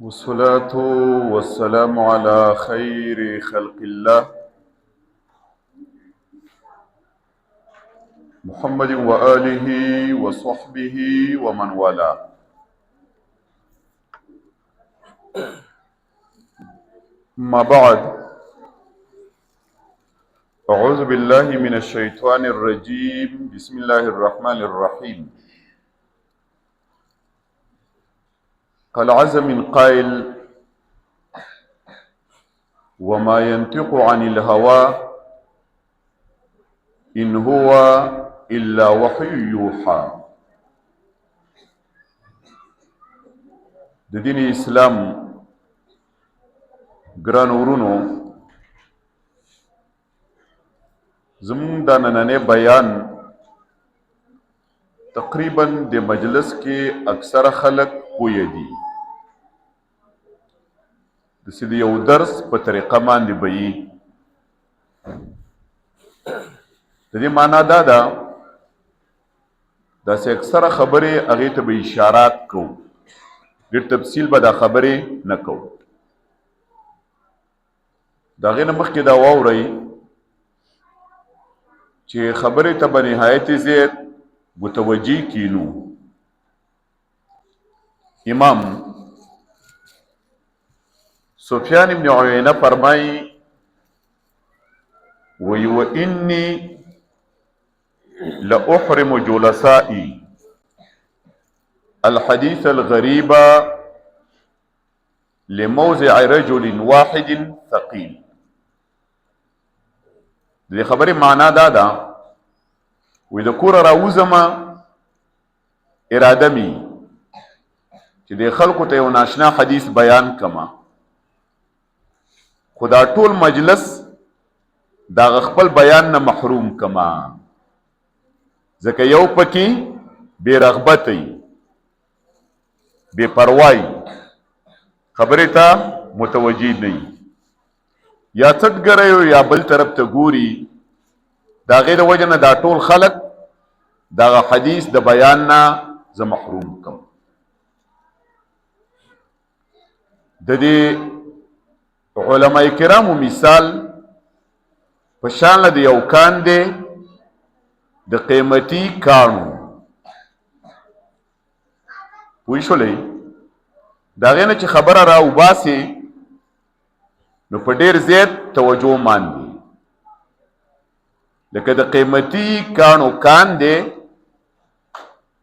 والصلاة والسلام على خير خلق الله محمد وآله وصحبه ومن والاه. ما بعد، أعوذ بالله من الشيطان الرجيم. بسم الله الرحمن الرحيم. قال عز من قائل: وما ينطق عن الهوى إن هو إلا وحي يوحى. د دین اسلام ګران ورونو، زمون دا نننې بیان تقریبا د مجلس کې اکثر خلق پوی دي. د سید یو درس په طریقه باندې بئی. د دې معنا دا ده دا چې اکثر خبرې هغې ته به اشارات کوو، ډېر تفصیل به دا خبرې نه کوو. د هغې نه مخکې دا واورئ چې خبرې ته به نهایت زیات متوجه کینو. امام سفیان ابن عیینه فرمایي وی وانی لأحرم جلسائي الحديث الغريب لموضع رجل واحد ثقيل. دې خبرې معنا دا ده وی د کور راوزمه اراده می چې د خلکو ته یو ناشنا حدیث بیان کما، خدا ټول مجلس دا خپل بیان نه محروم کما، ځکه یو پکې بے رغبتي بے پروايي خبرې ته متوجه نه یا څټګري یا بل طرف ته ګوري. دا غیر وجه نه دا ټول خلق دا حدیث د بیان نه ز محروم کم. د دې علماء کرامو مثال په شان د یو کان دی د قیمتي کانو، پوه شولئ. د هغې نه چې خبره را وباسي نو په ډېر زیات توجه ماندي، لکه د قیمتي کانو کان دی،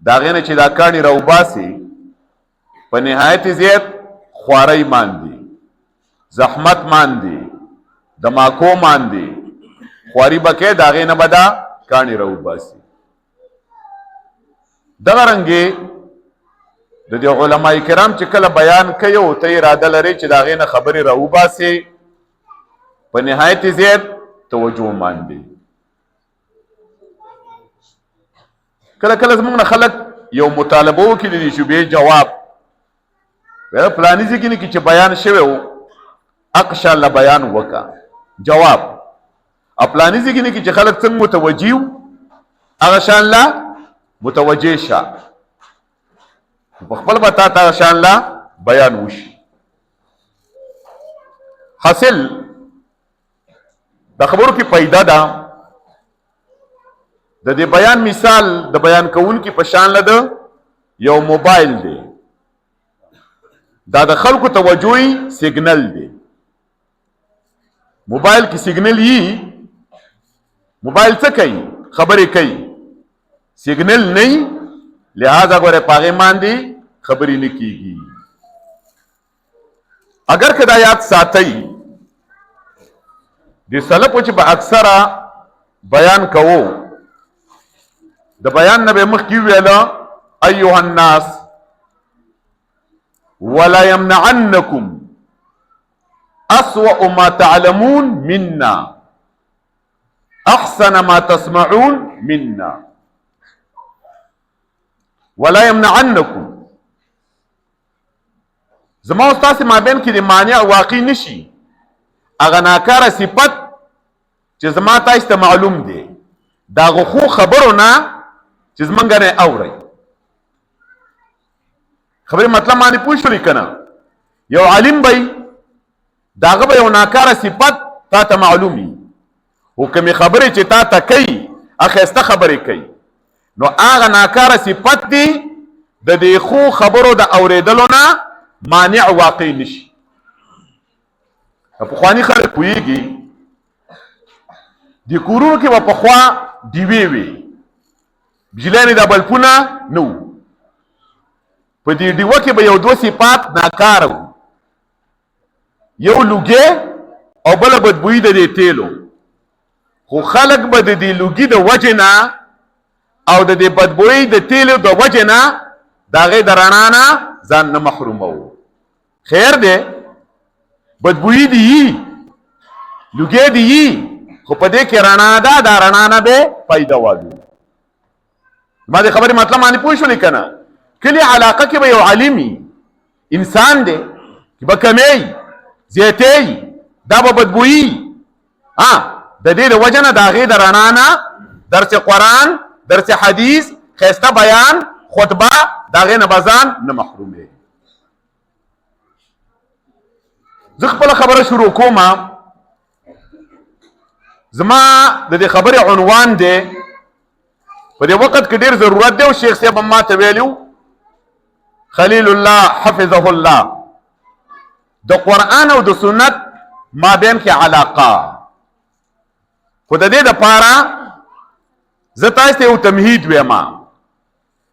د هغې نه چې دا کاڼي را وباسي په نهایت زیات خوارۍ ماندي، زحمت ماندي، دماکو ماندي، خواري به کوي، د هغې نه به دا کاڼي را وباسي. دغه رنګې د دې علماء کرام چې کله بیان کوي او ته اراده لري چې د هغې نه خبرې را وباسي په نهایت زیات توجه ماندي. کله کله زموږ نه خلک یو مطالبه وکړي د دې شبهې جواب، فلاني ځای کې چې بیان شوی و اقشا الله بیان وکړه جواب، فلاني ځای کې چې خلک څنګه متوجه وو هغه شان الله متوجه شه، په خپل به تا ته شان الله بیان وشي. حاصل د خبرو کې پیدا ده د دې بیان مثال د بیان کوونکي په شان لده یو موبایل دی، دا د خلکو توجهي سیګنل دی. موبایل کې سیګنل یي، موبایل څه کوي؟ خبرې کوي، سیګنل نه یي، لہذا ګوره په هغې باندې خبرې نه کیږي. اگر که دا یاد ساتئ د سلفو چې به اکثره بیان کوو، د بیان نه به مخکې ویله ایها الناس ولا يمنعنکم اسوأ ما تعلمون منا احسن ما تسمعون منا ولا يمنعنکم. زما استاد مابین کې د مانع واقع نشي هغه ناکاره صفت چې زما تاسو ته معلوم دی، دا خو خبرو نه چې زمونږ نه اورئ. خبرې مطلب باندې پوه شولې که نه؟ یو عالم بی داغه به یو ناکاره صفت تا ته معلومي او کومې خبرې چې تا ته کوي اخیسته خبرې کوي نو هغه ناکاره صفت دی د دې خو خبرو د اورېدلو نه مانع واقع نشي. پخواني خلک پوهېږي د کورونو کې به پخوا ډیوې وي بجلیانې دا بلپونه نه وو په دې ډیوه کې به یو دوه صفات ناکاره وو یو لوګي او بله بدبویي د دې تیلو خو خلک به د دې لوګي د وجې نه او د دې بدبویي د تیلو د وجې نه د هغې د رڼا نه ځان نه محروموو. خیر دی بدبویي دي یي لوګي دي یي خو په دې کې رڼا ده دا رڼا نه به پیدا والو. ما دې خبرې مطلب باندې پوه شولې که نه کلي علاقه کې به یو عالمي انسان دی چې به کمی زیاتې دا به بدبویي د دې د وجه نه د هغې د رڼا نه درس قرآن درس حدیث ښایسته بیان خطبه د هغې نه به ځان نه محرومې. زه خپله خبره شروع کوم. زما د دې خبرې عنوان دی په دې وخت کې ډېر ضرورت دی او شیخ صاحب هم ماته ویلي خلیل الله حفظه الله د قرآن او د سنت مابین کې علاقه خو د دې دپاره زه تاسو ته یو تمهید ویم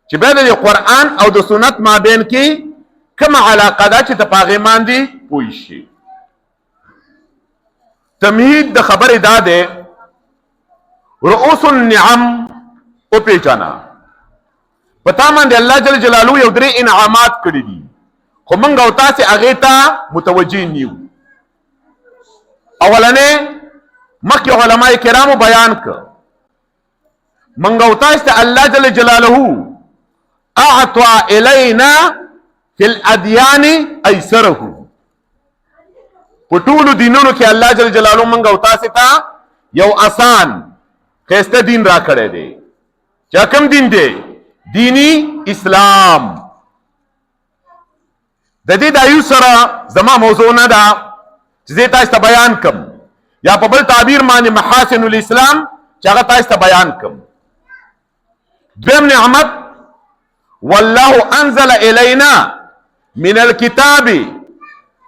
چې بیا د قرآن او د سنت مابین کې کومه علاقه ده چې ته په هغې باندې پوه شي. تمهید د خبرې دا دی رؤوس النعم وپېژنه په تا باندې الله جل جلاله یو درې انعامات کړي دي خو موږ او تاسې هغې ته متوجه نه یو. اولنې مخکې علماء کرامو بیان کړ موږ او تاسې ته الله جل جلاله اعطى الینا فی الادیان ایسره په ټولو دینونو کې الله جل جلاله موږ او تاسې ته یو آسان ښایسته دین را کړی دی چې کوم دین دی دینی اسلام. د دې دایو سره زما موضوع نه ده چې زه تاسو ته بیان کم یا په بل تعبیر باندې محاسن الاسلام چې هغه تاسو ته بیان کم. دویم نعمت والله انزل الینا من الكتاب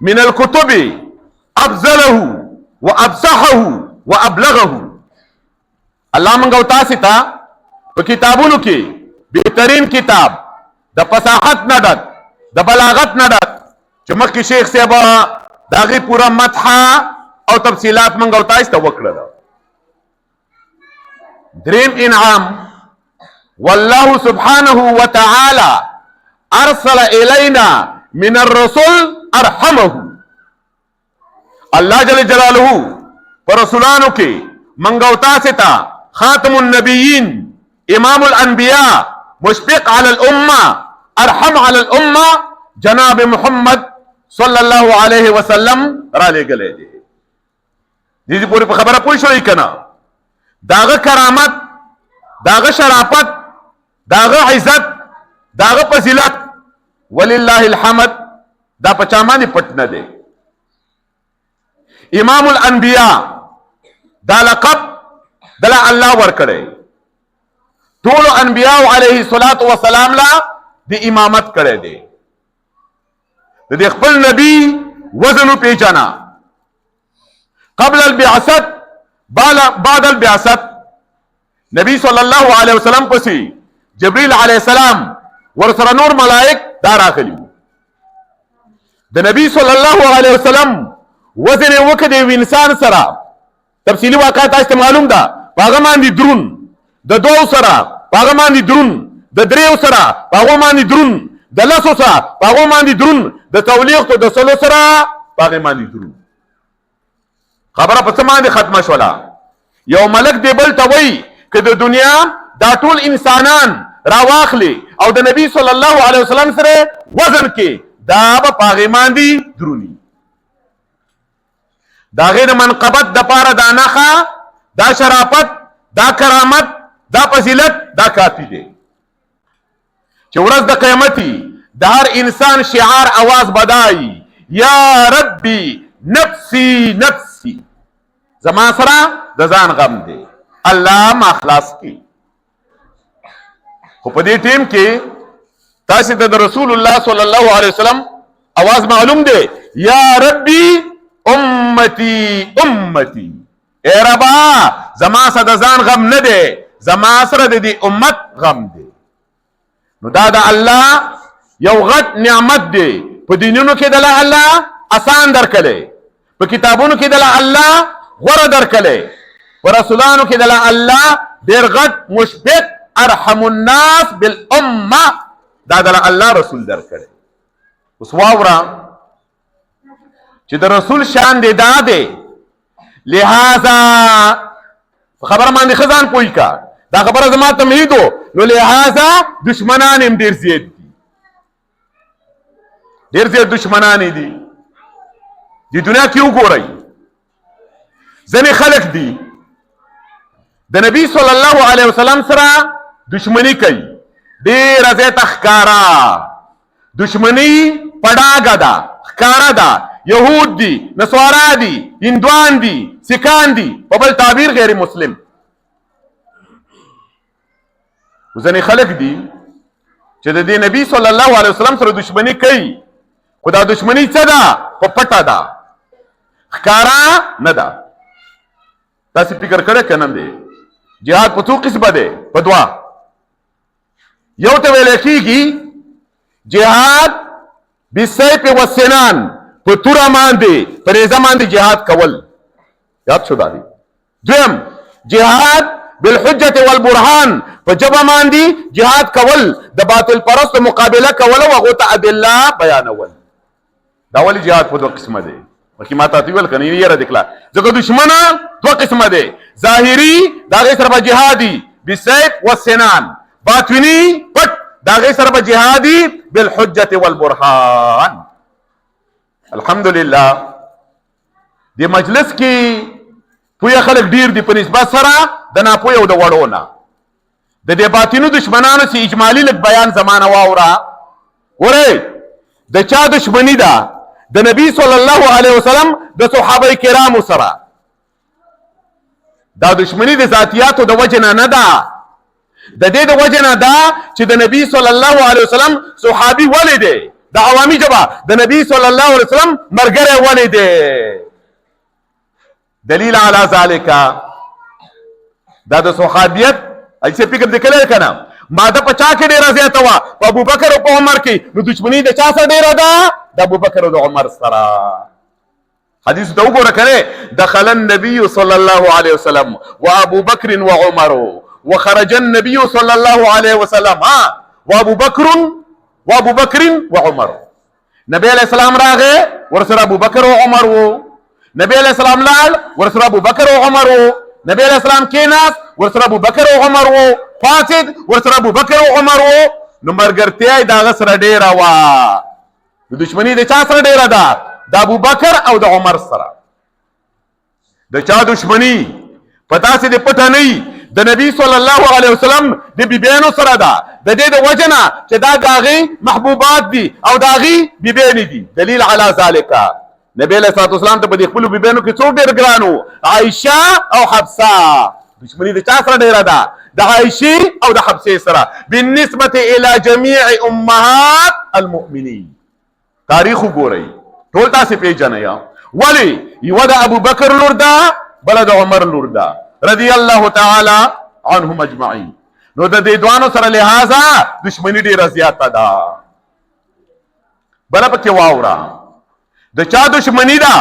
من الكتب افضله وابصحه وابلغه. الله موږ او تاسو ته په کتابونو کې بهترین کتاب د فصاحت نه ډک د بلاغت نه ډک چې مخکې شیخ صاحب د هغې پوره مدحه او تفصیلات موږ او تاسو ته وکړله. دریم انعام والله سبحانه وتعالى ارسل الینا من الرسل ارحمه. الله جل جلاله پر رسولانو کې موږ او تاسو ته خاتم النبیین امام الانبیاء مشفق على الامه ارحم على الامه جناب محمد صلی الله علیه وسلم را لېږلی دی. دې پورې په خبره پوه شوئ که نه داغه کرامت داغه شرافت داغه عزت داغه فضیلت ولله الحمد دا په چا باندې پټ نه دی. امام الانبیاء دا لقب دله الله ورکړی ټولو انبیاء علیه الصلاة والسلام لا د امامت کړی دی. د دې خپل نبی وزن وپېژنه قبل البعثت بعد البعثت نبی صلی الله علیه وسلم پسې جبریل علیه السلام ورسره نور ملائک دا راغلي د نبی صلی الله علیه وسلم وزن یې وکړ د یو انسان سره تفصیلي واقعات تاسو ته معلوم ده په هغه باندې درون د دوو سره په هغه باندې درون د دریو سره په هغو باندې درون د لسو سره په هغو باندې درون د تولیختو د سلو سره په هغې باندې درون. خبره په څه باندې ختمه شوله یو ملک دی بل ته وایي که د دنیا دا ټول انسانان راواخلي او د نبی صلی الله علیه وسلم سره وزن کې دا به په هغې باندې دروني. د هغې د منقبت دپاره دا نښه دا شرافت دا کرامت دا فضیلت دا کافي دی چې ورځ د قیامتي د هر انسان شعار اواز بدایي یا ربی نفسی نفسی، زما سره د ځان غم دی، الله ما خلاص کی. خو په دې ټیم کې تاسو ته د رسول الله صلی الله علیه وسلم आवाज معلوم دی، یا ربی امتی امتی، اے ربا زما سره د ځان غم نه دی، زما سره د دې امت غم دی. نو دا د الله یو غټ نعمت دی. په دینونو کې د الله آسان درکړي، په کتابونو کې د الله غوړه درکړي، په رسولانو کې د الله ډېر غټ مشفق ارحم الناس بالامه دا د الله رسول درکړي. اوس واوره چې د رسول شان دی دا دی، لہذا خبره باندې خزان پوي کا، دا خبره زما تمهیدو، نو لہذا دشمنان هم ډیر زیات دي، ډیر زیات دشمنان دي. د دنیا کې وګورئ ځینې خلک دي د نبی صلی الله علیه وسلم سره دشمنی کوي، ډیره زیاته ښکارا دشمنی پډاګه ده، ښکارا ده. یهود دي، نصارا دي، هندوان دي، سکان دي، په بل تعبیر غیر مسلم. ځینې خلک دي چې د دې نبی صلی الله علیه وسلم سره دشمنی کوي، خو دا دشمنی څه ده؟ په پټه ده، ښکارا نه ده. تاسې فکر کړی که نه دی؟ جهاد په څو قسمه دی؟ په دوه. یو ته ویل کېږي جهاد بالسیف والسنان، په توره باندې په نیزه باندې جهاد کول، یاد شو دا دی. دویم جهاد بالحجة والبرهان، په ژبه باندې جهاد کول، د باطل پرستو مقابله کول او هغو ته ادله بیانول. دا ولې جهاد په دوه قسمه دی؟ مخکې ما تاسو ویل که نه یره دې کړه، ځکه دشمنه دوه قسمه دی، ظاهري د هغې سره به جهادي بالسیف والسنان، باطني پټ د هغې سره به جهادي بالحجة والبرهان. الحمدلله دې مجلس کې پوهه خلک ډیر دي په نسبت سره د ناپوهه او د وړو نه. د دې باطنو دشمنانو سي اجمالي لږ بیان زمانه واوره. ګورئ د چا دشمنی ده؟ د نبی صلی الله علیه وسلم د صحابه کرامو سره. دا دشمنی د ذاتیاتو د وجه نه ده، د دې د وجه نه ده چې د نبی صلی الله علیه وسلم صحابي ولې دی، د عوامي ژبه د نبی صلی الله علیه وسلم مرګره ولې دی. دلیل علی ذالک دا د صحابیت ایسه فکر دې کړی کنه، ماده په چا کې ډیره زیاته وه؟ په ابوبکر او په عمر کې. نو دشمنی د چا سره ډیره ده؟ د ابوبکر او د عمر سره. حدیث ته وګوره کنه، دخل النبي صلی الله علیه وسلم وابو بکر وعمر وخرج النبي صلی الله علیه وسلم وابو بکر وعمر. نبی علیہ السلام راغه ورسره ابو بکر او عمر وو، نبی علیہ السلام لاړ ورسره ابو بکر او عمر وو، نبی علیہ السلام کېناست ورسره ابو بکر او عمر وو، فاسد ورسره ابو بکر او عمر وو. نو مرګرتیا د هغه سره ډیره وه. د دشمنی د چا سره ډیره ده؟ د ابو بکر او د عمر سره. د چا دشمنی په تاسې د پټه نه وي، د نبی صلی الله علیه وسلم د بیبیانو سره ده، د دې د وجه نه چې دا د هغې محبوبات دي او د هغې بیبیانې دي. دلیل علی ذالک نبی علیه الصلاة والسلام ته په دې خپلو بیبیانو کې څوک ډېر ګران وو؟ عایشه او حفصه. دشمنی د چا سره ډېره ده؟ د عایشې او د حفصې سره. بالنسبة الى جمیع امهات المؤمنین. تاریخ وګورئ ټول تاسې پیژنئ. ولې؟ یوه د ابوبکر لور ده، بله د عمر لور ده رضی الله تعالی عنهم اجمعین. نو د دې دوانو سره لحاظه دشمنی ډیره زیاته ده. بله پکې واوره د چا دشمنی ده؟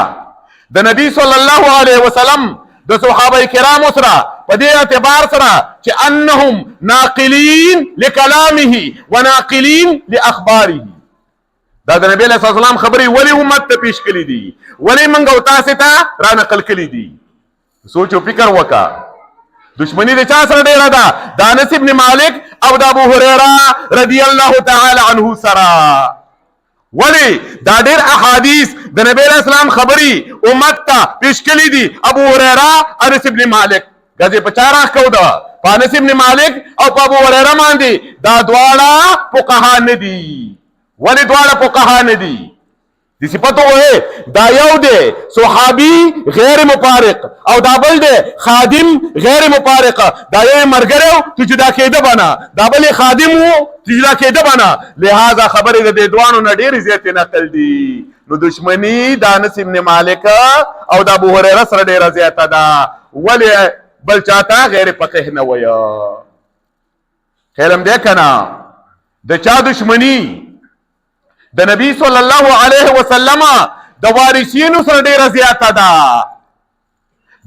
د نبی صلی الله علیه وسلم د صحابه کرامو سره په دې اعتبار سره چې انهم ناقلین لکلامه وناقلین لاخباره. دا د نبی علیه السلام خبرې ولې امت ته پیش کړي دي، ولې موږ او تاسې ته را نقل کړي دي؟ سوچ او فکر وکړه. دشمنی د چا سره ډیره ده؟ د انس ابن مالک او د ابو هریره رضی الله تعالی عنه سره. ولی دا ډیر احادیث د نبی علیہ السلام خبری امت ته پیش کړي دي. ابو هریره، انس ابن مالک، غزه په چا راخو ده؟ په انس ابن مالک او په ابو هریره باندې. دا دواړه فقها نه دي. ولی دواړه فقها نه دي؟ د صفت وې دا یو دی صحابي غیر مفارق او دا بل دی خادم غیر مفارق دا یو مرګره ته جدا کېده بنا دا بل خادم وو جدا کېده بنا لہذا خبره د دوانو نه ډېر زیات نقل دي نو دشمنی د انس ابن مالک او د ابو هريره سره ډېر زیات ده ولی بل چاته غیر فقيه نه ویا خیرم دې کنا د چا دشمنی د نبی صلی الله علیه وسلم د وارثینو سره ډیره زیاته ده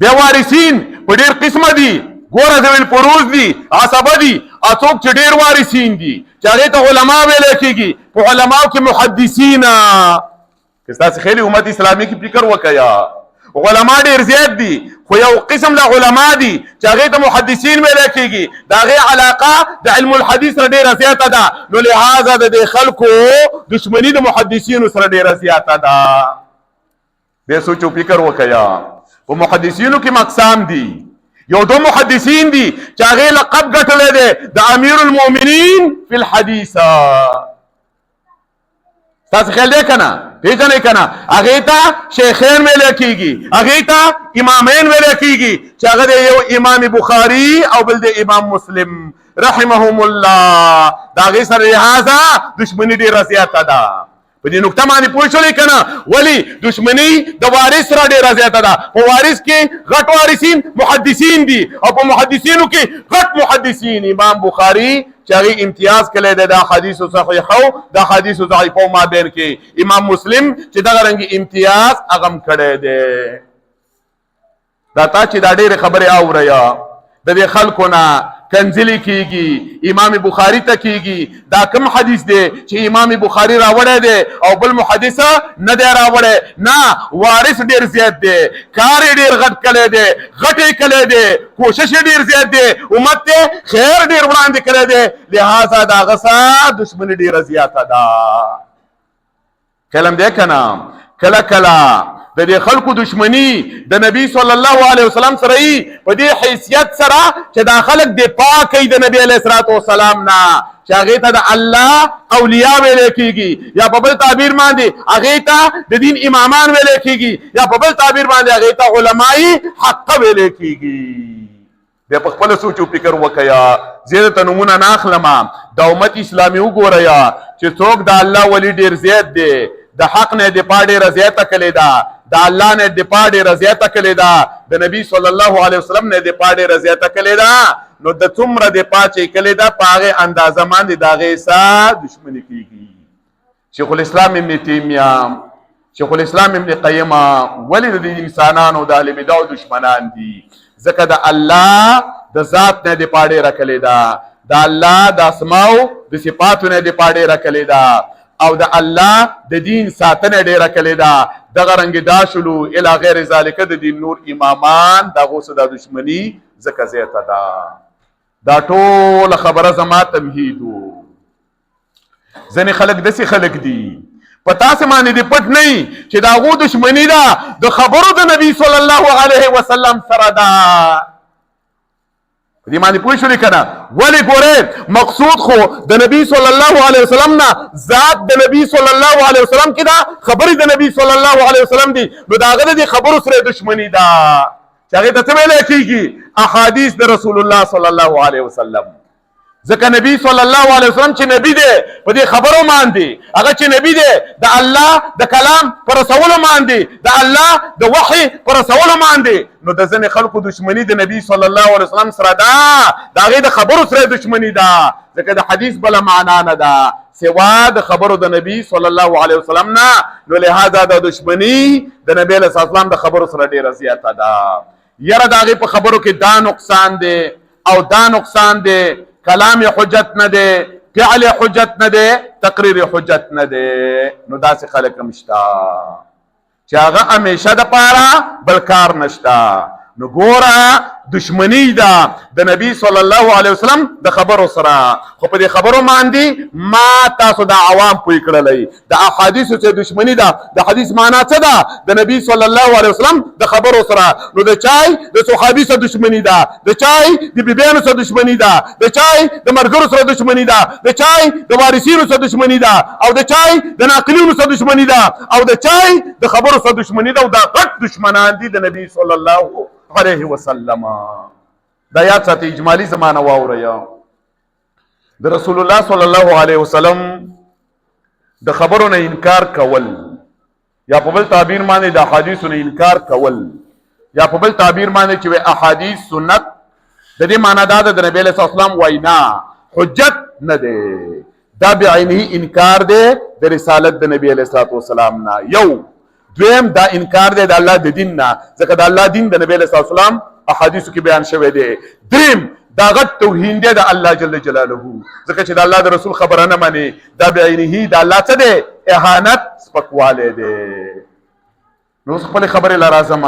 بیا وارثین په ډیر قسمه دي ګوره ذوی الفروض دي عصبه دي څوک چې ډیر وارثین دي چې هغې ته علما ویلی کېږي په علماو کې محدثین که ستاسې خیلی امت اسلامي کې فکر وکړه علما ډیر زیات دي خو یو قسم د علما دي چې هغې ته محدثین ویلی کېږي د هغې علاقه د علم الحدیث سره ډیره زیاته ده نو لهذا د دې خلکو دشمني د محدثینو سره ډیره زیاته ده بیا سوچ او فکر وکړه په محدثینو کې اقسام دي یو دو محدثین دي چې هغې لقب ګټلی دی د امیر المؤمنین فی الحدیث تاسو خیال دی که نه پیژنئ که نه هغې ته شیخین ویلی کېږي هغې ته امامین ویلی کېږي چې هغه د یو امام بخاري او بل د امام مسلم رحمهم الله د هغې سره لحاظه دشمني ډېره زیاته ده په دې نکته باندې پوه شولئ که نه ولې دشمني د وارث سره ډېره زیاته ده په وارث کې غټ وارثین محدثین دي او په محدثینو کې غټ محدثین امام بخاري چې هغې امتیاز کلی دی د احادیثو صحیحو د احادیثو ضعیفو مابین کې امام مسلم چې دغه رنګې امتیاز هغه هم کړی دی دا تا چې دا ډېرې خبرې اوریا د دې خلکو نه کنځلې کېږي امام بخاري ته کېږي دا کوم حدیث دی چې امام بخاري راوړی دی او بل محدث نه دی راوړی نه وارث ډېر زیات دی کار یې ډېر غټ کلی دی غټ یې کلی دی کوشش یې ډېر زیات دی امت ته خیر ډېر وړاندې کلی دی لہذا د هغه سره دشمني ډېره زیاته ده کلم دی که نه کله کله د دې خلکو دشمنی د نبی صلی الله علیه وسلم سره یي په دې حیثیت سره چې دا خلک دفاع کوي د نبی علیه الصلاة والسلام نه چې هغې ته د الله اولیاء ویلی کېږي یا په بل تعبیر باندې هغې ته د دین امامان ویلی کېږي یا په بل تعبیر باندې هغې ته علمایي حقه ویلی کېږي بیا په خپله سوچ او فکر وکړه زه درته نومونه نه اخلم د امت اسلامي وګورئ چې څوک د الله ولی ډېر زیات دی د حق نه دفاع ډېره زیاته کړې ده د الله نه دفاع ډېره زیاته کړې ده د نبي صلی الله علیه وسلم نه دفاع ډېره زیاته کړې ده نو د څومره دفاع چې کړې ده په هغې اندازه باندې د هغې سره دشمني کېږي شیخ الاسلام ابن تیمیه شیخ الاسلام ابن قیم ولې د دې انسانانو د اهل بدعو دشمنان دي ځکه د الله د ذات نه دفاع ډېره کړې ده د الله د اسماو د صفاتو نه دفاع ډېره کړې ده او د الله د دین ساتنه ډیره کړې ده دغه رنګې دا شلو الی غیر ذالک د دین نور امامان دغو سره د دشمني ځکه زیاته ده دا ټوله خبره زما تمهید و ځینې خلک داسې خلک دي په تاسې باندې دې پټ نه چې د هغو دشمني ده د خبرو د نبي صلی الله علیه وسلم سره ده دې باندې پوه شولې که نه ولې ګورئ مقصود خو د نبي صلی الله علیه وسلم نه ذات د نبي صلی الله علیه وسلم کې ده خبرې د نبي صلی الله علیه وسلم دي نو د هغه د دې خبرو سره دشمني ده چې هغې ته څه ویلی کېږي احادیث د رسول الله صلی الله علیه وسلم ځکه نبی صلی الله علیه وسلم چې نبی دی په دې خبرو باندې هغه چې نبی دی د الله د کلام پر رسولو باندې د الله د وحي پر رسولو باندې نو د ځینې خلکو دشمني د نبی صلی الله علیه وسلم سره ده د هغې د خبرو سره دشمني ده ځکه د حدیث بله معنا نه ده سوا د خبرو د نبی صلی الله علیه وسلم نه نو لهذا د دشمني د نبی علیه السلام د خبرو سره ډېره زیاته ده یاره د هغې په خبرو کې دا نقصان دی او دا نقصان دی کلام حجت نه دی فعل حجت نه دی تقریر حجت نه دی نو داسې خلک هم شته چې هغه همیشه دپاره بل کار نشته نو ګوره دشمنی ده د نبی صلی الله علیه وسلم د خبرو سره. خو په دې خبرو باندې ما تاسو د عوام پوی کړلای د احادیثو چې دشمنی ده د حدیث معنا څه ده د نبی صلی الله علیه وسلم د خبرو سره. نو د چای د صحابي سره دشمنی ده، د چای د بیبیانو سره دشمنی ده، د چای د مرګرو سره دشمنی ده، د چای د وارثینو سره دشمنی ده، او د چای د ناقلینو سره دشمنی ده، او د چای د خبرو سره دشمنی ده. او دا غټ دشمنان دي د نبی صلی الله علیه وسلم. دا یاد ساتي اجمالی زمانه واوریا د رسول الله صلی الله علیه وسلم د خبرو نه انکار کول، یا په بل تعبیر باندې د احادیثو نه انکار کول، یا په بل تعبیر باندې چې احادیث سنت د دې معنا دا د نبی صلی الله علیه وسلم وینا حجت نه دی، دا بعینه انکار دی د رسالت د نبی علیه الصلوۃ والسلام نه. یو دویم دا انکار دی د الله د دین نه، ځکه د الله دین د نبی علیه الصلوۃ والسلام احادیثو کې بیان شوی دی. دریم دا غټ توهین دی د الله جل جلاله، ځکه چې د الله د رسول خبره نه مانی، دا بعینه د الله څه دی اهانت سپکواله دی. نو خپل خبره لازم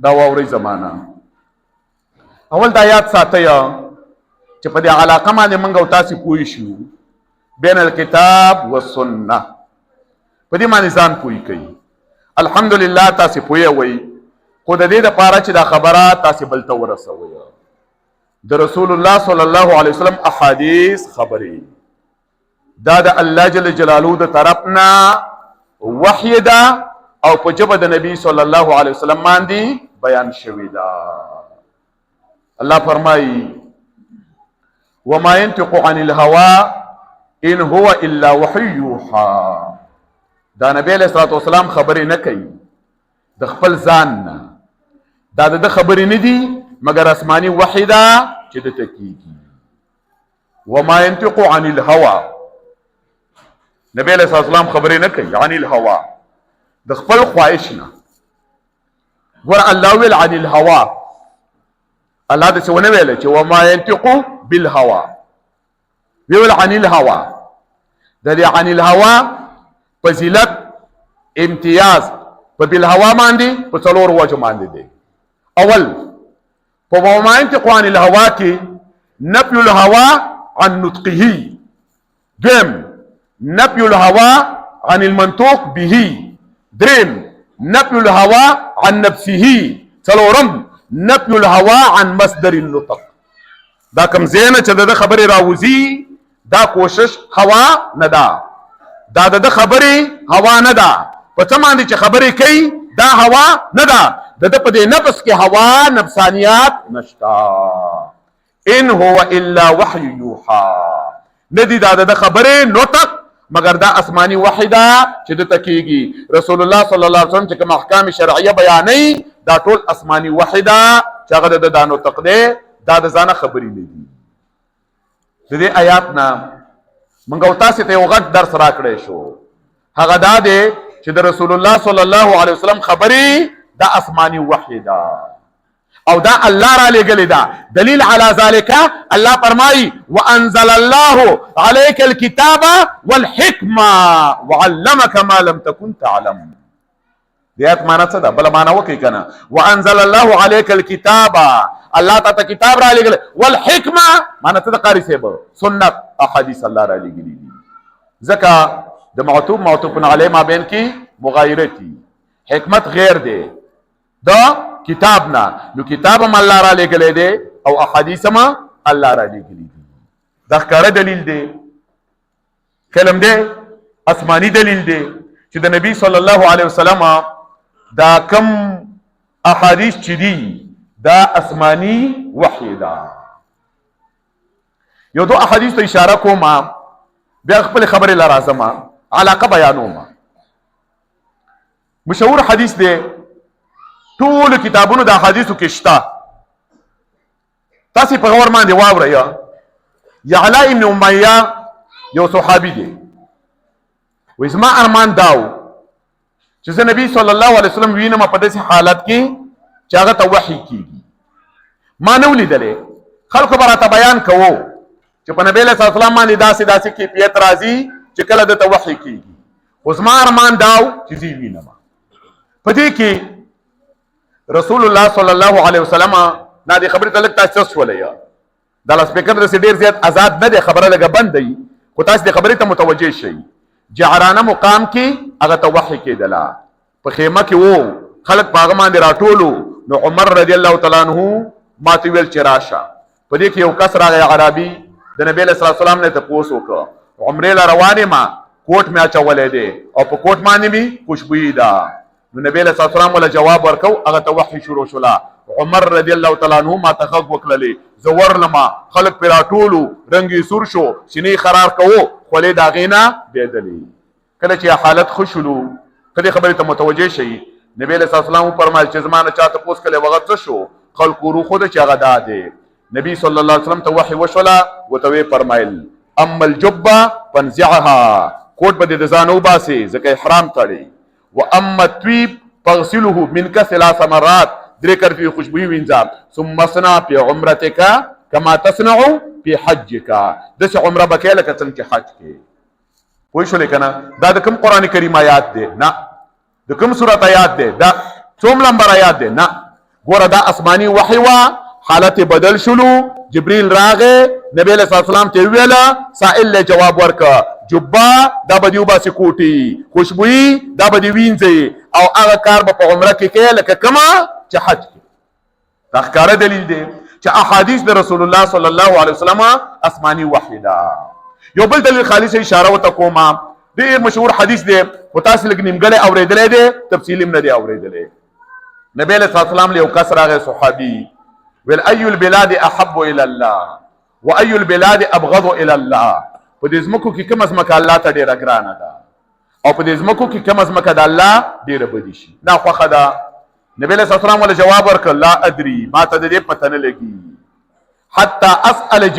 دا واوري زمانہ. اول دا یاد ساتئ چې په دې علاقه باندې موږ او تاسو پوه شو بین الکتاب والسنه، په دې باندې ځان پوه کړئ. الحمدلله تاسو پوه وئ، خو د دې لپاره چې دا خبره تاسو بل ته ورسوي د رسول الله صلی الله علیه وسلم احادیث خبرې دا د الله جل جلاله د طرفنا وحی ده او په جبه د نبی صلی الله علیه وسلم باندې بیان شوی ده. الله فرمایي وما ينطق عن الهوى ان هو الا وحي يوحى. دا نبی علیہ الصلوۃ والسلام خبرې نه کوي د خپل ځان نه، دا د خبرې نه دي مگر آسمانی وحی ده چې د تکیږي. وما ينطق عن الهوى، نبی علیہ الصلوۃ والسلام خبرې نه کوي عن الهوى د خپل خواهش نه. ګور الله ویل عن الهوى، الله د څه ونه ویل چې وما ينطق بالهوى، ویل عن الهوى. د دې عن الهوى فضیلت امتیاز په بالهوى باندې په څلور وجه باندې دی. اول په وما ينطق عن الهوى کې نفي الهوى عن نطقه، دویم نفي الهوى عن المنطوق به، دریم نفي الهوى عن نفسه، څلورم نفي الهوى عن مصدر النطق. دا کوم زینه چې د خبرې راوځي دا کوشش هوا نه ده، دا د خبرې هوا نه ده. په څه باندې چې خبرې کوي دا هوا نه ده، د په دې نفس کې هوا نفسانیات نشتا. ان هو الا وحی یوحى، ندی دا د خبرې نطق مگر دا آسمانی وحی ده چې د تکیږي. رسول الله صلی الله علیه وسلم چې کوم احکام شرعیه بیانې دا ټول آسمانی وحی ده چې هغه د دانو تقدیر دا د ځانه خبرې نه دي. د دې آیات نه موږ او تاسو ته یو غټ درس راکړی شو، هغه دا دی چې د رسول الله صلی الله علیه وسلم خبرې دا آسمانی وحی ده او دا الله را لګلې ده. دلیل علی ذلك الله فرمایي وانزل الله عليك الكتاب والحکمه وعلمك ما لم تكن تعلم. دې آیت معنا څه ده؟ بل معنا وکي کنه. وانزل الله عليك الكتاب، الله تعالی کتاب را لګل، والحکمه معنا څه ده؟ قاری صاحب سنت احادیث الله را لګلې دي. ځکه د معطوف علی ما بین کې مغایرتی حکمت غیر دی دا کتاب نه، نو کتاب هم الله را لګلې دی او احادیث هم الله را لګلې دي. دا ښکاره دلیل دی، کلم دی آسمانی دلیل دی چې د نبی صلی الله علیه وسلم دا کم احادیث چې دي دا آسمانی وحی ده. یو دو احادیث ته اشاره کوم، بیا خپل خبره لازمه علاقه بیانوم. مشهور حدیث دی، ټول کتابونو د احادیثو کې شته، تاسو په غور باندې واورئ. یعلا ابن امیہ یو صحابي دی، و اسما ارمان داو چې زه نبی صلی الله علیه وسلم وینم په داسې حالت کې چې هغه ته وحی کیږي. ما نه ولیدلې، خلکو به راته بیان کوو چې په نبی صلی الله علیه وسلم باندې داسې کیفیت راځي چې کله د ته وحی کیږي. خو زما ارمان داو چې زه وینم. په دې کې رسول الله صلی الله علیه وسلم دا دې خبرې ته لږ تاسو ولیا دا سپیکر د ډیر زیات آزاد نه دی خبره لګه بند دی خو تاسو دې خبرې ته متوجه شئ جعرانه مقام کې هغه ته وحی کېدله په خیمه کې وو خلک په هغه باندې راټولو نو عمر رضی الله تعالی عنہ ماته ویل چې راشه په دې کې یو کس راغی عربي د نبی صلی الله علیه وسلم نه تپوس وکړ عمرې لا روانه ما کوټ مې اچولې دی او په کوټ باندې می خوشبوئی ده نو نبی صلی الله علیه وسلم ولا جواب ورکو هغه ته وحی شروع شولا عمر رضی الله تعالی عنہ ما تخق وکړلې زور لما خلق پر راټولو رنگي سور شو شنی قرار کوو خولې دا غینا بيدلی کله چې حالت خوشلو کله خبره ته متوجه شي نبی صلی الله علیه وسلم فرمایل چې زمانه چاته پوس کله وغت شو خلق رو خود چې هغه داده نبی صلی الله علیه وسلم ته وحی وشولا وتوی فرمایل اما الجبه فانزعها کوټ به د ځانو باسي ځکه احرام تړي واما الطيب فاغسله منك 3 مرات درې کرفي خوشبوئی وینځه ثم صنع في عمرتك كما تصنع في حجك دغه عمره بکاله کتن کې حج کې پوه شو لیکنه دا د کوم قران کریم آیات دی نه د کوم سورۃ آیات دی دا څوم نمبر آیات دی نه ګوره دا آسمانی وحی وا حالت بدل شلو جبريل راغه نبی صلی الله علیه وسلم ته ویلا سائل له جواب ورکا جبا دا بدیو باسی کوټي خوشبوئی دا بدی وینځي او هغه کار په عمره کې کې لکه کما چې حج کې دا ښکاره دلیل دی چې احادیث د رسول الله صلی الله علیه وسلم آسمانی وحی دا یو بل دلیل خالص اشاره وته کومه ډیر مشهور حدیث دی او تاسو لګ نیمګړی اوریدلې دی تفصیل هم نه دی اوریدلې نبی صلی الله علیه وسلم له کس راغی صحابي ول اي البلاد احب الى الله واي البلاد ابغض الى الله په دې زمکو کې کوم ازمکه الله ته ډیره ګرانه ده او په دې زمکو کې کوم ازمکه د الله ډیره بدی شي نه خوخه ده نبی صلی الله علیه وسلم ول جواب ورکړ لا ادري ما ته دې پته نه لګي حتى اسال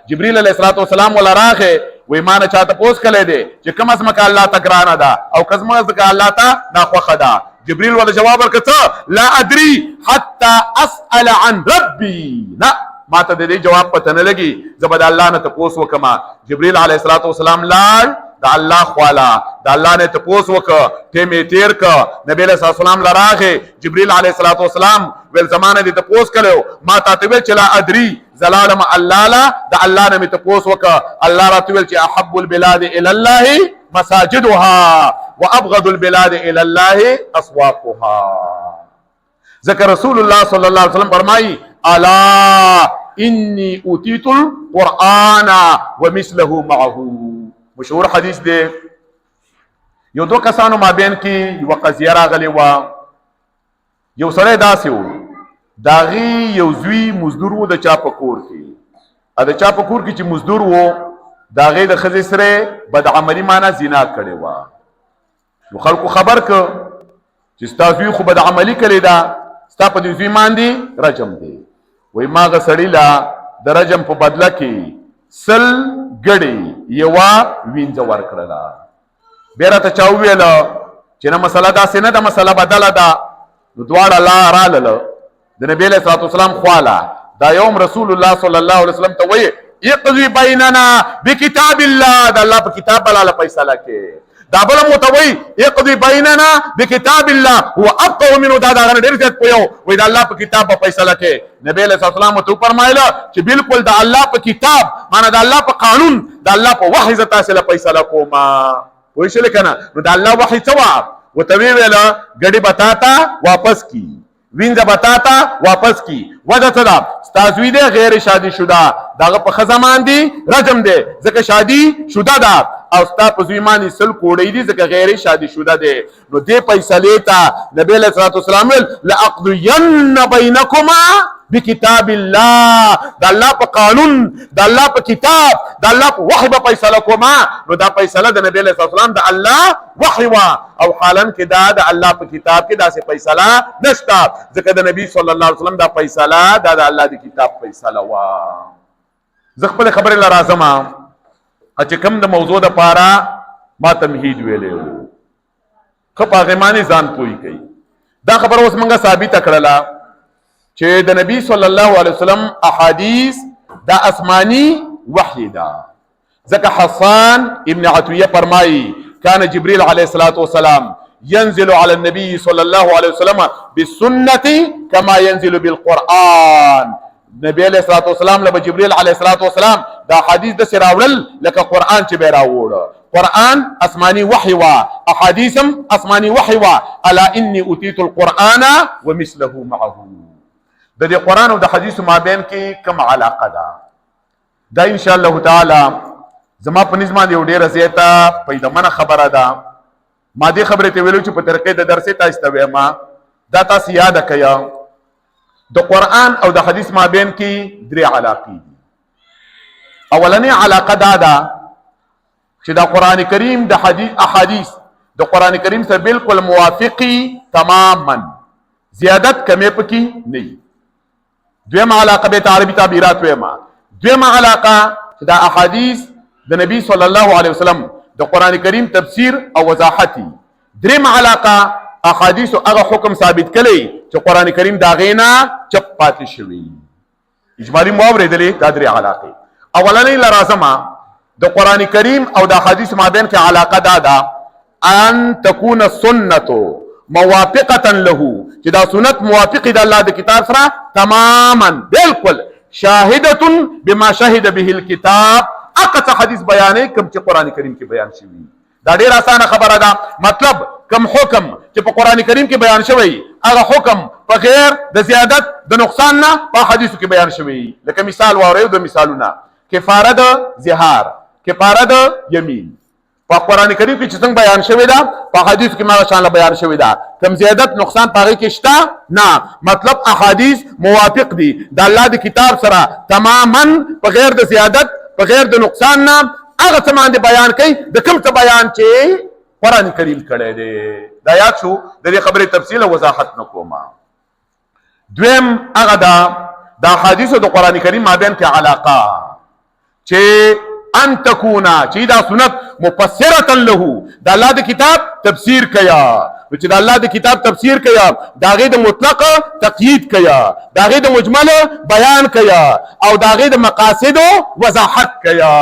جبريل علیه السلام ولا راغه وې ما نه چاته پوس کړي دي چې کوم ازمکه الله ته ګرانه ده او کوم ازمکه الله ته نه خوخه ده جبريل ولا جواب ورکړ لا ادري حتى اسال عن ربي نه ما ته دې جواب پته نه لګي زبد الله نه تپوس وکما جبريل عليه السلام لاړ د الله خوالا د الله نه تپوس وک ته می تیر ک نبی له سلام لراغه جبريل عليه السلام ول زمانه دې تپوس کړو ما ته ویل چې لا ادري زلالم الله لا د الله نه می تپوس وک الله رات ویل چې احب البلاد الى الله مساجدها وابغض البلاد الى الله اسواقها ذکر رسول الله صلی الله علیه وسلم فرمایي الا انی اوتیت القرآن ومثله معه مشهور حدیث دی یو دو کسانو مابین کې یو قضیه راغلی و یو سړی داسې و داغي یو زوی مزدور و د چا په کور کې د چا په کور کې چې مزدور و داغي د ښځې سره بدعملي معنا زنا کړې و نو خلکو خبر ک چې ستا زوی خو بدعملي کړې ده ستا په دې زوی باندې رجم دی وای ما غسړی لا د رجم په بدله کې سل ګړی یوا وینځ ورکړه بیرته چا ویل چې نه مسله دا سینه د مسله بدله ده نو دواړه لا رااله د نبی له صلوات والسلام خواله دا یوم رسول الله صلی الله علیه وسلم ته وایي اقضي بیننا بکتاب الله د الله په کتاب باندې فیصله کې دا بل متوي اقضي بيننا بكتاب الله هو ابقى منه دا ډیر ځت پيو وای دا الله په کتاب په فیصله کې نبی له سلام ته فرمایله چې بالکل دا الله په کتاب معنا دا الله په قانون دا الله په وحي زتا سره فیصله کوما وای شل کنه نو دا الله وحي ثواب وتوی ویلا غړي بتاتا واپس کی وینځه بتاتا واپس کی وجه صدا استاذوی دے غیر شادی شدہ داغه په خزمان دی رجم دی ځکه شادی شدہ دا او ستا په زیمانی سل کوړی دي ځکه غیر شادي شوده دي نو دې فیصله ته نبی له صلوات والسلام لاقضين بينكما بکتاب الله د الله په قانون د الله په کتاب د الله په وحی په فیصله کوما نو دا فیصله د نبی له صلوات والسلام د الله وحی وا او حالن کې دا د الله په کتاب کې داسې فیصله نشتا ځکه د نبی صلی الله علیه وسلم دا فیصله د الله د کتاب فیصله وا زه خپل خبره لرازم چې کوم د موضوع د پاره ما تمهید ویلې خو هغه معنی ځان پوي کوي دا خبر اوس موږ ثابت کړله چې د نبی صلی الله علیه وسلم احادیث دا آسمانی وحی دا ځکه حسان ابن عطیه فرمایي کان جبريل علیه الصلاۃ والسلام ينزل على النبي صلى الله عليه وسلم بالسنة كما ينزل بالقرآن. نبی علیہ الصلوۃ والسلام له جبريل علیہ الصلوۃ والسلام دا حدیث د سراول لکه قرآن چې به راوړ. قرآن اسماني وحي وا، احادیثم اسماني وحي وا. الا اني اوتيت القرآن ومثله معه. د دې قرآن او د حدیث مابین کې کوم علاقه ده؟ دا ان شاء الله تعالی زما په نظم باندې ډیره زیاته پیدامنه خبره ده. ما دې خبره ته ویلو چې په طریقې د درس تاسو ته وایم، دا تاسو یاد کړئ. د قرآن او د حدیث مابین کې درې علاقې دي. اولنې علاقه دا ده چې د قرآن کریم د احادیث د قرآن کریم سره بالکل موافقي تماما، زیادت کمې پکې نه وي. دویمه علاقه به عربي تعبیرات وایم. دویمه علاقه چې د احادیث د نبی صلی الله علیه وسلم د قرآن کریم تفسیر او وضاحت. دریمه علاقه احادیث او هغه حکم ثابت کړي چې قرآن کریم دا غینا چپ پاتې شوی. اجمالی مواردلې دا درې علاقې. اولنې لرازمه د قرآن کریم او د احادیث مابین کې علاقه دا ده ان تكون السنه موافقه له، چې دا سنت موافق د الله د کتاب سره تماما بالکل. شاهده بما شهد به الكتاب، اقصى حدیث بیانې کوم چې قرآن کریم کې بیان شوی. دا ډیر اسانه خبره ده. مطلب کوم حکم چې په قرآن کریم کې بیان شوی هغه حکم په غیر د زیادت د نقصان نه په حدیثو کې بیان شوی. لکه مثال واورئ د مثالونه. کفاره د زهار، کفاره د یمین په قرآن کریم کې چې څنګه بیان شوی ده په حدیث کې ما شان بیان شوی ده. کم زیادت نقصان پاره کې شته نه. مطلب احادیث موافق دي د الله د کتاب سره تماما په غیر د زیادت په غیر د نقصان نه. هغه څه باندې بیان کوي د کوم څه بیان چې قرآن کریم کړی دی. دا یاد شو. د دې خبرې تفصیل او وضاحت نکوم. دویم هغه د احادیث د قرآن کریم مابین کې علاقه چې ان تکونا چې دا سنت مفسره له د الله د کتاب تفسیر کیا، چې د الله د کتاب تفسیر کیا داغه د مطلق تقیید کیا، داغه د مجمل بیان کیا او داغه د مقاصد وضاحت کیا.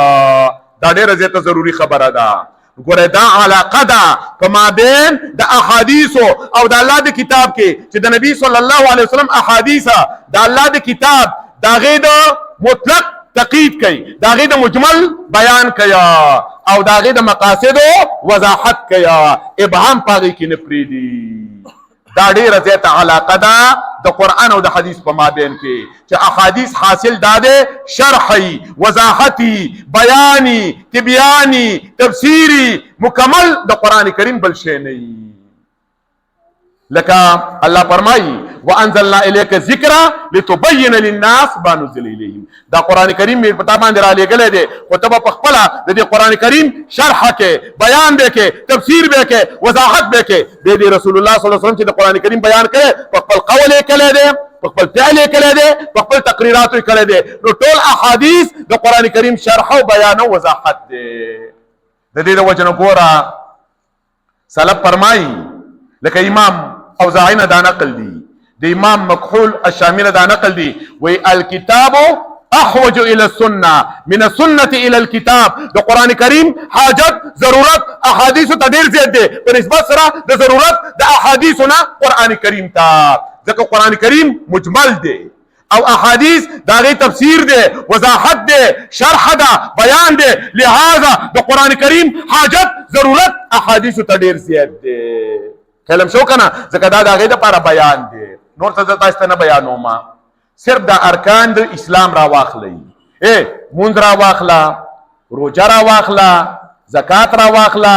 دا ډیره زیاته ضروری خبره ده. ګوره دا علاقه ده په مابین د احادیث او د الله د کتاب کې چې د نبی صلی الله علیه وسلم احادیث د الله د کتاب داغه د مطلق تقیید کئی، داغی دا مجمل بیان کیا او داغی دا مقاصد وضاحت کیا. ابهام پاگی کی نپریدی. دا ډیر زیاته علاقه ده د قرآن او د حدیث په مابین کې چې احادیث حاصل داده شرحی، وضاحتی، بیانی، تبیانی، تفسیری مکمل د قرآن کریم بل شی نه. لکه الله فرمایي وانزلنا الیک الذکر لتبین للناس ما نزل الیهم. دا قرآن کریم می پتا باندې را لګلې دي او ته په خپل د دې قرآن کریم شرح کې، بیان به کې، تفسیر به کې، وضاحت به کې. د رسول الله صلی الله علیه وسلم چې د قرآن کریم بیان کړي په خپل قول یې کړي دي، په خپل فعل یې کړي دي، په خپل تقریرات یې کړي دي. نو ټول احادیث د قرآن کریم شرح او بیان او وضاحت دي. د دې د وجه ګوره سلف فرمایي لکه امام اوزاعی نه دا نقل دی، د امام مکحول الشامی نه دا نقل دی، وی الکتاب احوج الى السنه من السنه الى الكتاب. د قرآن کریم حاجت ضرورت احادیث ته ډیر زیات دی په نسبت سره د ضرورت د احادیث نه قرآن کریم ته. ځکه قرآن کریم مجمل دی او احادیث داغه تفسیر دی، وضاحت دی، شرح ده، بیان دی. لہذا د قرآن کریم حاجت ضرورت احادیث ته ډیر زیات دی. کلم شو کنه ځکه دا داغه لپاره بیان دی. نور څه تاسو ته نه بیانوم. صرف د ارکان د اسلام را واخلئ. مونږ را واخلا، روزه را واخلا، زکات را واخلا،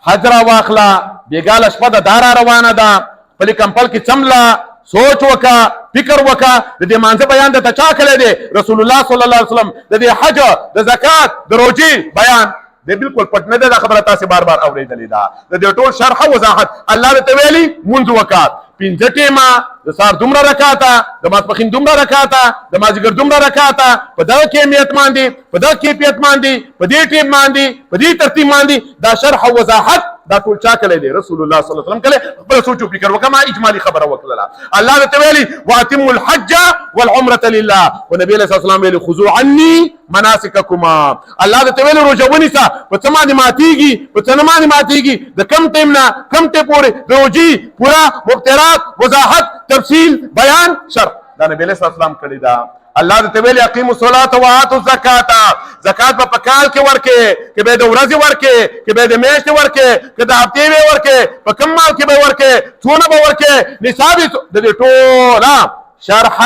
حج را واخلا. بیګاله شپه د دارا روانه ده په کمپل کې چملا سوچ وکا، فکر وکا. د دې مانځه بیان د چا کړی دی؟ رسول الله صلی الله علیه وسلم. د دې حج، د زکات، د روزي بیان د بالکل پټ نه ده. خبره تاسو بار بار اوریدلې ده. د دې ټول شرح او وضاحت الله ته ویلي مونږ وکات پنځه ټیمه د سار دومره رکاته، د ماسپښین دومره رکاته، د مازدیګر دومره رکاته په دغه کیمیت باندې، په دغه کیفیت باندې، په دې ټیم باندې، په دې ترتیب باندې دا شرح او وضاحت دا ټول چا کړی دی؟ رسول الله صلی الله علیه وسلم کړی. خپل سوچ او فکر وکړه، ما اجمالي خبره وکړله. الله ته ویلي واتموا الحج والعمره لله، او نبی علیه الصلاه والسلام ویلي خذوا عني مناسککما. الله ته ویلي روژه ونیسه، په څه باندې ماتېږي، په څه نه باندې ماتېږي، د کم ټیم نه کم ټیم پورې د روژې پوره مبترات وضاحت تفصیل بیان شرح دا نبی علیه الصلاه والسلام کړی دا. الله ته ویلي اقیموا الصلاة وآتوا الزکات، زکات په کال کې ورکې، که به د ورځې ورکې، که به د میاشتې ورکې، که د هفتې به ورکې، په کم مال کې به ورکې، څونه به ورکې، نصاب د دې ټوله شرح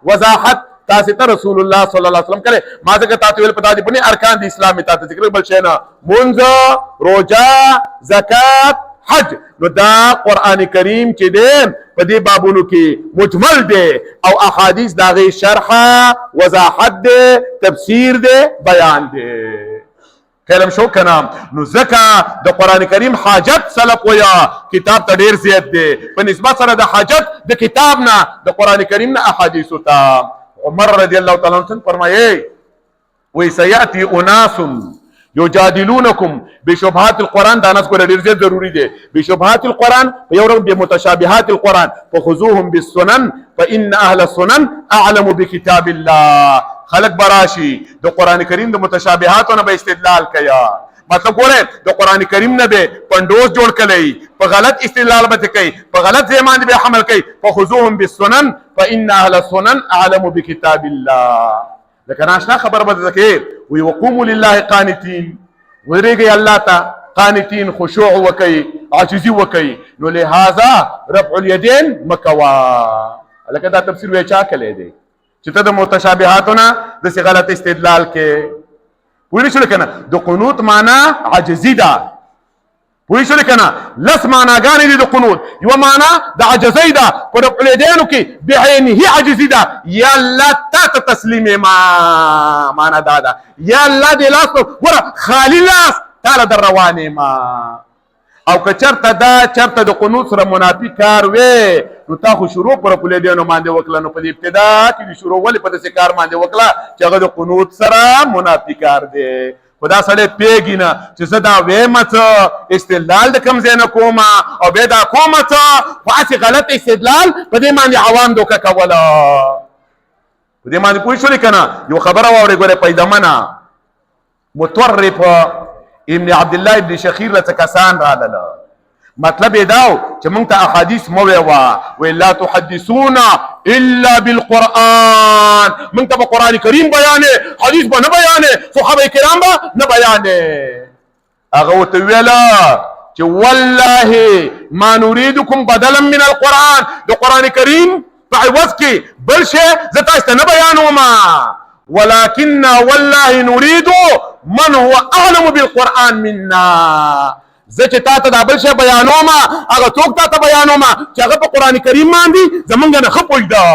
وضاحت تاسو ته رسول الله صلی الله علیه وسلم کړي. ما ځکه تاسو ویل پتا دي په ارکان د اسلام ته ذکر بل شي نه، منځ، روزه، زکات، حج. نو دا قران کریم چې دی په دې بابونو کې مجمل دی او احادیث داغه شرح وضاحت دی، تفسیر دی، بیان دی. کلم شو کنه. نو زکه د قران کریم حاجت سلف ویا کتاب ته ډیر زیات دی په نسبت سره د حاجت د کتاب نه د قران کریم نه احادیث ته. عمر رضی الله تعالی عنہ فرمایي وی سياتي اناس یجادلونکم بشبهات القرآن. دا ناس کوله ډیر زیات ضروری دی. بشبهات القرآن یو رنګ بمتشابهات القرآن فخذوهم بالسنن فإن اهل السنن اعلم بكتاب الله. خلق براشي د قران کریم د متشابهاتونو به استدلال کیا. مطلب ګوره د قران کریم نه به پندوس جوړ کړي، په غلط استدلال به کوي، په غلط ځای باندې به حمل کوي. فخذوهم بالسنن فإن اهل السنن اعلم بكتاب الله. لکه ناشنا خبر به ذکر وي وقوموا لله قانتين، ورېږي الله ته قانتين، خشوع وکي، عاجزي وکي. نو لهذا رفع اليدين مکوا. لکه دا تفسیر وی چا کړی دی چې ته د متشابهاتونه د څه غلط استدلال کې پوری شو کنه. د قنوت معنا عجزي ده، پوری شو کنه. لس معناګانې دي د قنوت. یو معنا د عجزي ده، پر رفع اليدين کې بعینه عجزي ده. یا الله ته تسلیم ما معنا دا ده، یا الله دې لاس ور خالی لاس تعالی در روانه ما. او که چرته دا چرته د قنوت سره منافي کار وې نو تا خو شروع پر پلیدانو باندې وکړه. نو په ابتدا کې شروع ولې په دې کار باندې وکړه چې هغه د قنوت سره منافي کار دی. خدا سره پیګی نه چې زه دا وایم ته استدلال د کم زینه کومه او به دا کومه ته فاسي غلط استدلال په دې باندې عوام دوکه کوله. په دې باندې پوه شو کنه. یو خبره واوري ګوره پیدامنه متورف ابن عبد الله ابن شخير لته کسان رااله. مطلب دا چې موږ ته احادیث مو ویوا ولا تحدثونا الا بالقران. موږ ته قرآن کریم بیانې، حدیث به نه بیانې، صحابه کرام به نه بیانې. هغه وته ویلا چې والله ما نريدكم بدلا من القران. د قرآن کریم په عوض کې بل شی زه تاسو ته نه بیانوم، ولكن والله نريد من هو اعلم بالقران منا. زه چې تا ته دا بل شی بیانوم، هغه څوک تا ته بیانوم چې هغه په قران کریم باندې زمونږ نه ښه پوهېده.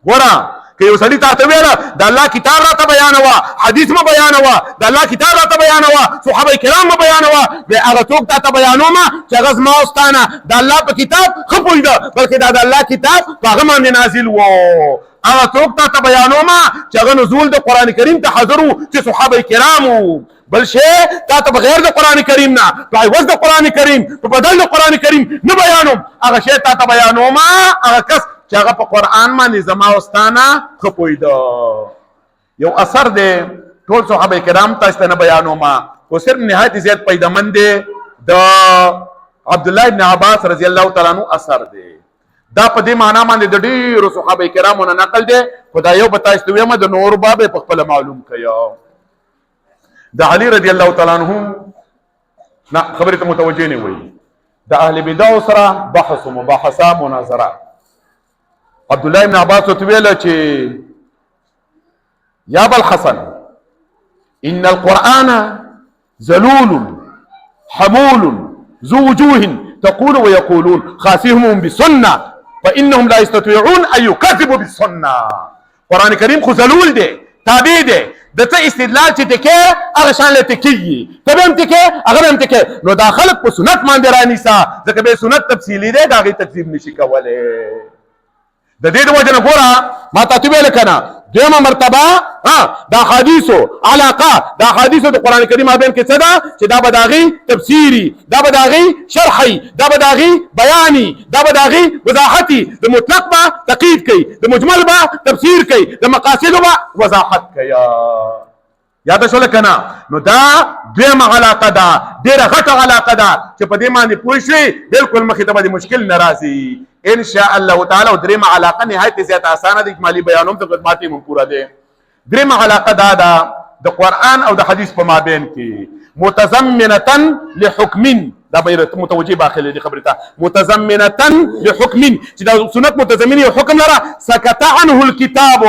ګوره که یو سړي تا ته ویله د الله کتاب راته بیانوه، حدیث مه بیانوه، د الله کتاب راته بیانوه، صحابه کرام مه بیانوه، بیا هغه څوک تا ته بیانوم چې هغه زما او ستا نه د الله په کتاب ښه پوهېده، بلکې دا د الله کتاب په هغه باندې نازل و. هغه څوک تا ته بیانوم چې هغه نزول د قرآن کریم ته حاضر و چې صحابه کرامو. بل شی تا ته بغیر د قرآن کریم نه په عوض د قرآن کریم په بدل د قرآن کریم نه بیانوم. هغه شی تا ته بیانوم هغه کس چې هغه په قرآن باندې زما او ستا نه ښه پوهېده. یو اثر دی ټول صحابه کرام تاسو ته نه بیانوم، خو صرف نهایت زیات پیدامند دی د عبدالله ابن عباس رضی الله تعالی عنہ اثر دی. دا په دې معنا باندې د ډیرو صحابه کرامو نه نقل دی. خدای یو به تاسو ته وایم د نور باب په خپل معلوم کیا. د علي رضی الله تعالی عنہ نه خبرې ته متوجه نه وي. د اهل بدع سره بحث و مباحثه مناظره. عبد الله ابن عباس ته ویل چې یا ابا الحسن ان القرآن ذلول حمول ذو وجوه تقول ويقولون خاسهم بالسنه فانهم لا يستطيعون ان يكذبوا بالسنه. قرآن کریم خو ذلول دی، تابع دی، د ته استدلال چې تکي هغه شان له تکي ته هم تکي هغه هم تکي. نو دا خلق په سنت باندې رانیسا ځکه به سنت تفصیلی دی دا غي تکذیب نشي کولای. د دې د وجه نه ګوره ما ته ویل کنه دویمه مرتبه دا حدیثو علاقه دا حدیثو د قران کریم مابین کې څه ده چې دا به د هغې تفسیري دا به د هغې شرحي دا به د هغې بیاني دا به د هغې وضاحتي د مطلق به تقید کوي د مجمل به تفسیر کوي د مقاصدو به وضاحت کوي یاد شوله که نه نو دا دویمه علاقه ده ډېره غټه علاقه ده چې په دې باندې پوه شوې بلکل مخې ته به د مشکل نه راځي ان شاء الله تعالی. او درېیمه علاقه نهایت زیات اسانه ده اجمالي بیان هم د خدمات هم پوره دی. درېیمه علاقه دا ده د قرآن او د حدیث په مابین کې متضمنه لحکم دا به متوجه باخله دي خبرې ته متضمنه لحکم چې دا سنت متضمن یو حکم لره سکت عنه الکتاب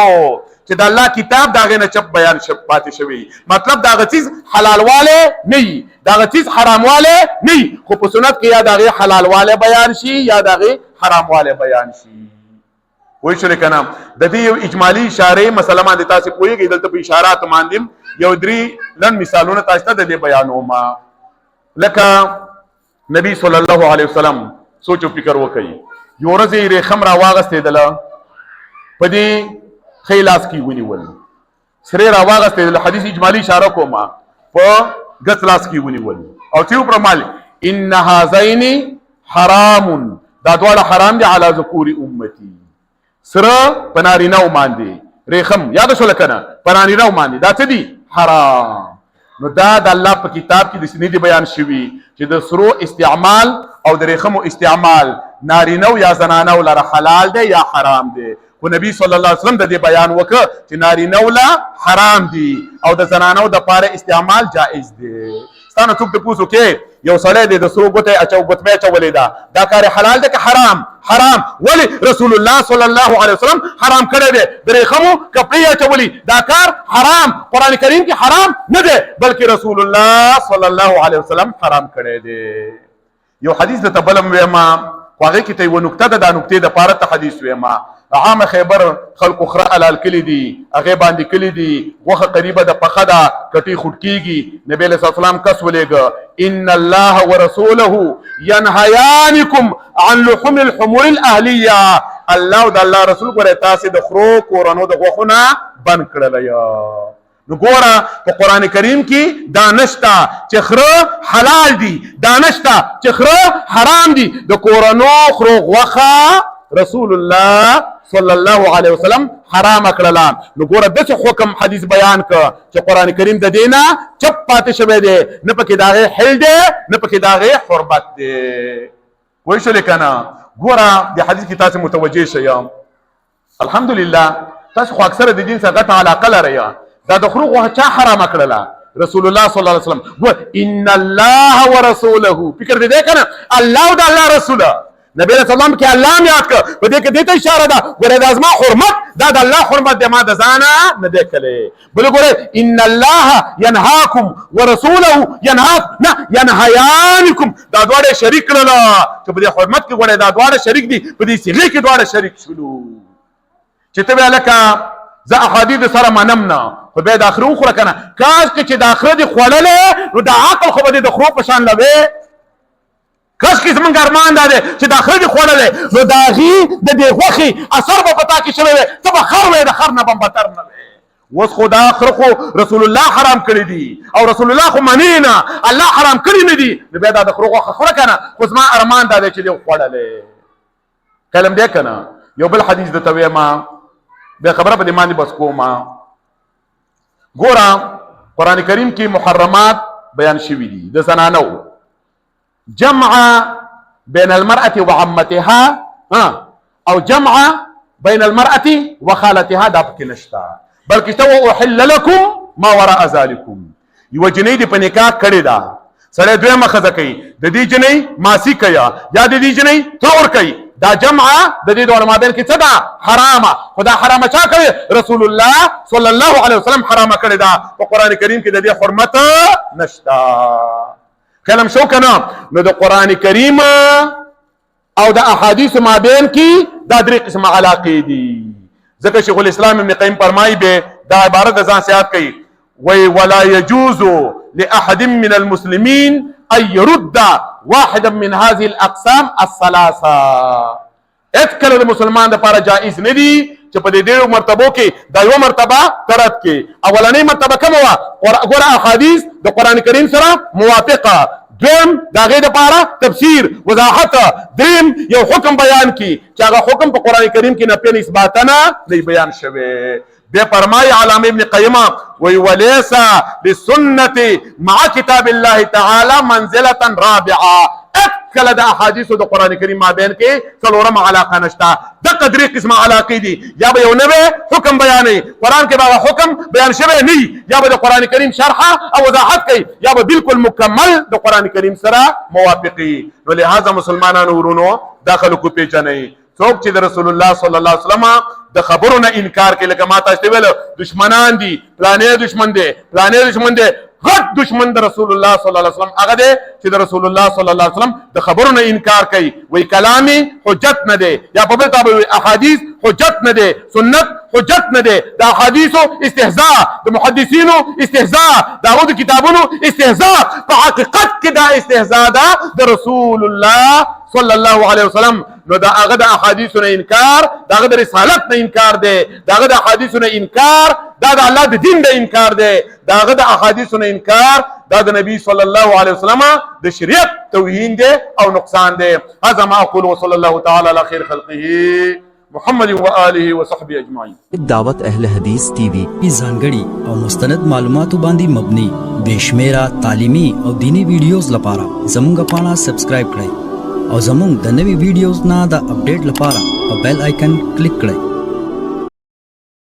چې د الله کتاب دا غنه چپ بیان پاتې شوی مطلب دا غ چیز حلال والے نه دا غ چیز حرام والے نه خو په سنت کې یا دا غ حلال والے بیان شي یا دا غ حرام والے بیان شي. وای شو کنه د دې یو اجمالی اشاره مسله باندې تاسو پوهیږئ دلته په اشارات باندې یو درې لن مثالونه تاسو ته د بیانوم لکه نبی صلی الله علیه وسلم سوچ او فکر وکړي یو ورځ یې خمر واغستې دله په دې خیلاس کی ونیول سره را واغستې د حدیث اجمالی اشاره کوما په غسلاس کی ونیول او چې پر مال ان هذین حرام دا دواړه حرام دي علی ذکور امتی سره پنارینو باندې ریخم یاد شو لکنه پنارینو باندې دا څه دي حرام. نو دا د الله په کتاب کې د سنید بیان شوی چې د سرو استعمال او د ریخمو استعمال نارینو یا زنانو لره حلال دی یا حرام دی. خو نبی صلی الله علیه وسلم د دې بیان وکړ چې نارینو لا حرام دي او د زنانو د پاره استعمال جائز دی. ستانه څوک د پوسو کې یو سړی دی د سرو ګوتې اچو ګوتمه چولې دا کار حلال دی که حرام؟ حرام. ولی رسول الله صلی الله علیه وسلم حرام کړی دی د ریخمو کپړې اچولي دا کار حرام. قران کریم کې حرام نه دی بلکې رسول الله صلی الله علیه وسلم حرام کړی دی. یو حدیث د تبلم ویما واغې کې ته یو نقطه ده دا نقطې د پاره ته حدیث ویما عام خیبر خلق خره حلال کلی دي هغه باندې کلی دي وخه قریبه د پخه ده کټي خټکیږي نبی له سلام کس ولېګ ان الله ورسوله ينهيانكم عن لحوم الحمور الاهليه الله او د الله رسول ګره تاسو د خرو کورانو د غوخونه بند کړل یا نو ګوره په قران کریم کې دا نشتا چې خره حلال دي دا نشتا چې خره حرام دي د کورانو خرو غوخه رسول الله صلی الله علیه وسلم حرام کړل. نو ګوره دغه حکم حدیث بیان ک چې قران کریم د دینه چپ پاتې شوی دی نه پکې داغه حل دی نه پکې داغه حرمت دی. وای شو لیکنه ګوره د حدیث کې تاسو متوجه شئ الحمدلله تاسو خو اکثره د دین سره غټه علاقه لرئ دا د خروغ چا حرام کړل رسول الله صلی الله علیه وسلم و ان الله ورسوله فکر دې کنه الله او د الله رسول نبی صلی الله علیه وسلم کې الله یاد کړ په دې کې دې ته اشاره ده ګوره د ازما حرمت دا د الله حرمت د ما د ځانه نه دی کړی بل ګوره ان الله ينهاكم ورسوله ينهيانكم دا دواړه شریک کړل چې په دې حرمت کې ګوره دا دواړه شریک دي په دې صيغه کې دواړه شریک شولو چې ته الکه زه احادیث سره منم نه خو به د اخرو خو کنه کاش چې د اخره دی خوړلې نو د عقل خو به د خرو په شان لوي کاش کې زمونږ ارمان دا دی چې د اخره دی خوړلې نو د هغې د دې غوښې اثر به په تا کې شوی وی ته به خر وی د خر نه به بدتر نه وی اوس خو دا اخره خو رسول الله حرام کړي دي او رسول الله خو منې نه الله حرام کړي نه دي نو بیا دا د خرو غوښه خوره کنه خو زما ارمان دا دی چې دی خوړلې کلم دی کنه. یو بل حدیث درته ویما بیا خبره په دې باندې بس کومه ګوره قران کریم کې محرمات بیان شوي دي د زنانو جمع بین المرأة وعمتها او جمع بین المرأة وخالتها دا پکې نشته بلکې تو احل لكم ما وراء ذلكم یو جنې دې په نکاح کړې ده سړی دویمه ښځه کوي د دې جنۍ ماسی کوي یا د دې جنۍ ترور کوي دا جمع د دې دوه مابین کې څه ده حرامه خدا حرامه چا کړی رسول الله صلی الله علیه وسلم حرامه کړی ده په قران کریم کې د دې حرمت نشته. کلم شو کنه نو د قران کریم او د احادیث مابین کې دا درې قسم علاقې دي ځکه شیخ الاسلام ابن قیم فرمایي به دا عبارت د ځان سیات کوي وی ولا يجوز لاحد من المسلمين ان يرد واحدا من هذه الاقسام الثلاثه. اتکل د مسلمان د لپاره جائز نه دي چې په دې ډېرو مرتبو کې دا یوه مرتبه ترد کې اولنۍ مرتبه کومه وه ګوره احادیث د قرآن کریم سره موافقه دویم د هغې دپاره تفسیر وضاحت دریم یو حکم بیان کی چې هغه حکم په قرآن کریم کې نفي اثباتا نه بیان شوی بیا فرمای علامه ابن قیمه وی ولیس للسنة مع کتاب الله تعالی منزلة رابعه کله د احادیثو د قران کریم مابین کې څلورم علاقه نشته د قدرې قسمه علاقې دي یا به یو نوی حکم بیانوي قران کې به حکم بیان شوی نه یا به د قران کریم شرحه او وضاحت کوي یا به بالکل مکمل د قران کریم سره موافقي نو لهذا مسلمانانو ورونو داخلو کو پیژنئ څوک چې د رسول الله صلی الله علیه وسلم د خبرو نه انکار کوي لکه ما تاسو ته ویل دشمنان دي پلانې دشمن دي پلانې دشمن دي غټ دشمن د رسول الله صلی الله علیه وسلم هغه دی چې د رسول الله صلی الله علیه وسلم د خبرو نه انکار کوي وی کلامي حجت نه دی یا په بل تعبیر احادیث حجت نه دی سنت حجت نه دی د احادیثو استهزاء د محدثینو استهزاء د هغو د کتابونو استهزاء په حقیقت کې دا استهزاء ده د رسول الله صلی الله علیه وسلم نو دا هغه د احادیثو نه انکار دا هغه د رسالت نه انکار دی دا هغه د احادیثو نه انکار دا د الله د دین د انکار دی دا هغه د احادیثو نه انکار دا د نبی صلی الله علیه وسلم د شریعت توهین دی او نقصان دی هذا ما اقول وصلی الله تعالی علی خیر خلقه محمد و آله و صحبه اجمعین دعوت اهل حدیث ٹی وی کی ځانګړي او مستند معلوماتو باندې مبني بشمیره تعلیمي او دینی ویډیوز لپاره زموږ پاڼه سبسکرایب کړئ او زموږ د نوي ویډیوز نه د اپډیټ لپاره په بیل آیکن کلیک کړئ